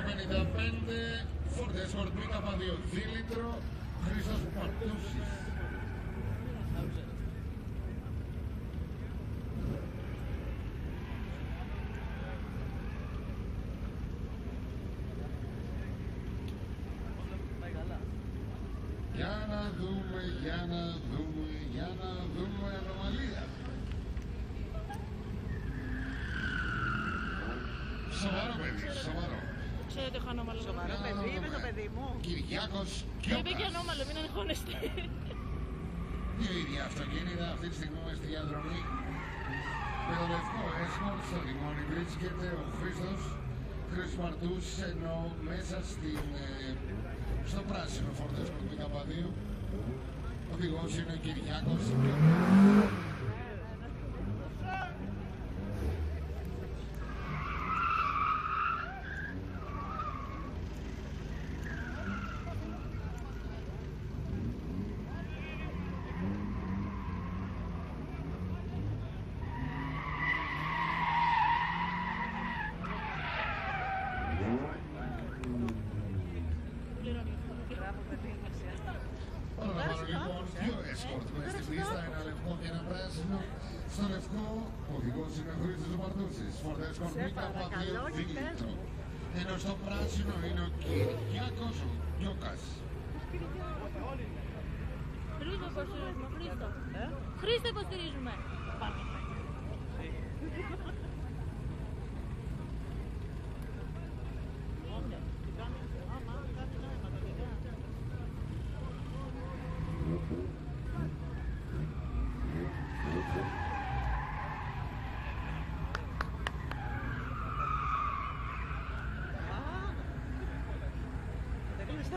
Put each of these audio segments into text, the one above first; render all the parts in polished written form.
55, Ford Escort PK2 δίλητρο, Χρήστος Παρτούσης. Για να δούμε ανομαλία. Σοβαρό παιδί, σοβαρό. Ξέρετε, έχω ανώμαλο. Σοβαρό παιδί, είμαι το παιδί μου. Κυριάκος Το είπε και ανώμαλο, μην αγχώνεστε. Δύο ίδια αυτοκίνητα αυτή τη στιγμή στη διαδρομή. Με το λευκό Escort στο λιμόνι βρίσκεται ο Χρήστος Παρτούσης, ενώ μέσα στο πράσινο Ford Escort PK2 ο οδηγός είναι ο Κυριάκος. Λοιπόν, δύο Escort μέσα στην πίστα, ένα λευκό και ένα πράσινο. Στο λευκό, ο οδηγός είναι ο Χρήστος Παρτούσης, Ford Escort PK2 δίλητρο. Ενώ στο πράσινο είναι ο Κυριάκος Γιώκας. Χρήστο υποστηρίζουμε, Χρήστο. Χρήστο υποστηρίζουμε.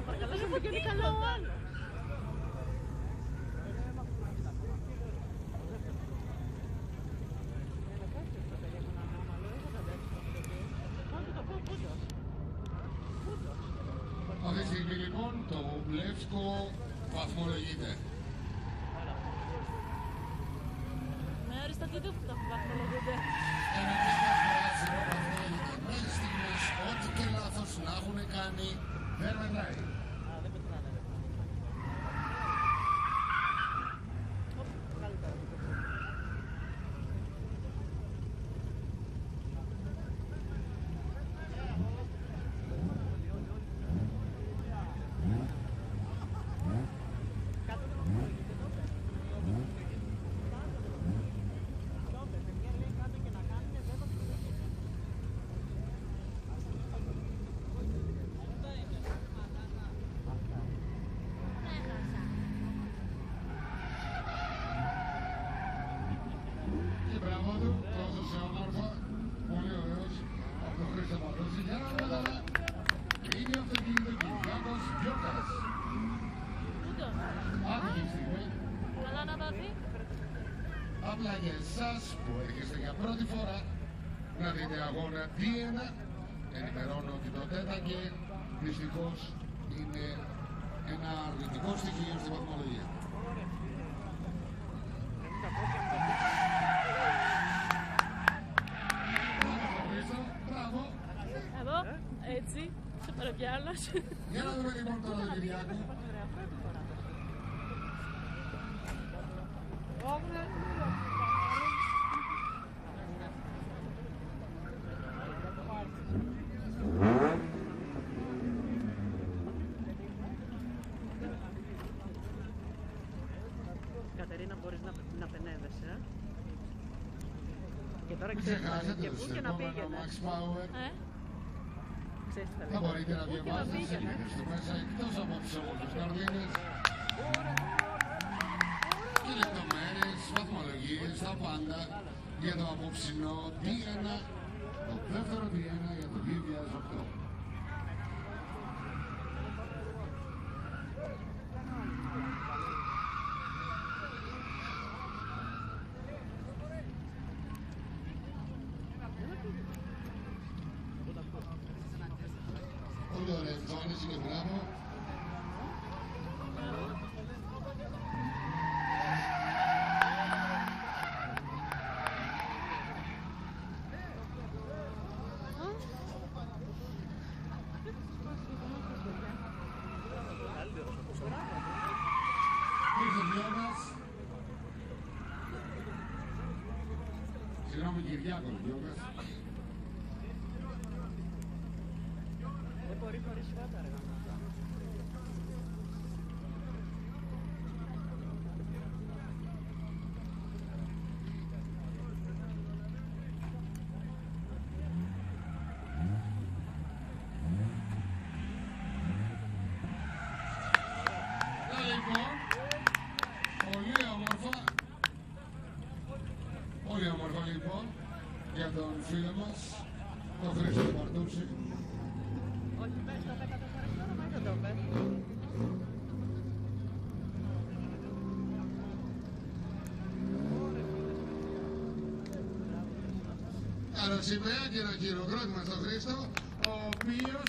Παρακαλώ, πηγαίνει καλά ο άλλος. Αυτή τη στιγμή λοιπόν το Λεύκο βαθμολογείται. Ναι, αριστοτήτω που τα βαθμολογούνται. Ένα και πράσινο βαθμολογείται. Μέχρι στιγμής ό,τι και λάθος να έχουν κάνει δεν μετράει. Απλά για εσάς που έρχεστε για πρώτη φορά να δείτε αγώνα D1, ενημερώνω ότι το τέτακε δυστυχώς είναι ένα αρνητικό στοιχείο στη βαθμολογία. Μπράβο. Εδώ, έτσι, σε παραπιάλλας. Για να δούμε λοιπόν τώρα τον Κυριάκο. Κατερίνα, μπορείς να πενεύεσαι. Και τώρα Μην ξέρεις ξεχάσετε και το πού και να επόμενο πήγαινε. Max Power. Ξέρεις τι Θα μπορείτε να Πού και να διαβάσετε τις πήγαινε. σελίδες του μέσα εκτός από τις όμορφες καρδίνες και λεπτομέρειες, βαθμολογίες, τα πάντα για το απόψινό D1, το δεύτερο D1 για το 2008. Πολύ ωραία εμφάνιση και μπράβο. Κυριάκος Γιώργας. Δεν μπορεί χωρίς φώτα, ρε. Πολύ όμορφα λοιπόν για τον φίλο μας, τον Χρήστο Παρτούση. Όχι, πες το 14 χρόνο, μα δεν το πες. Άρα σημαία και ένα χειροκρότημα στον Χρήστο, ο οποίος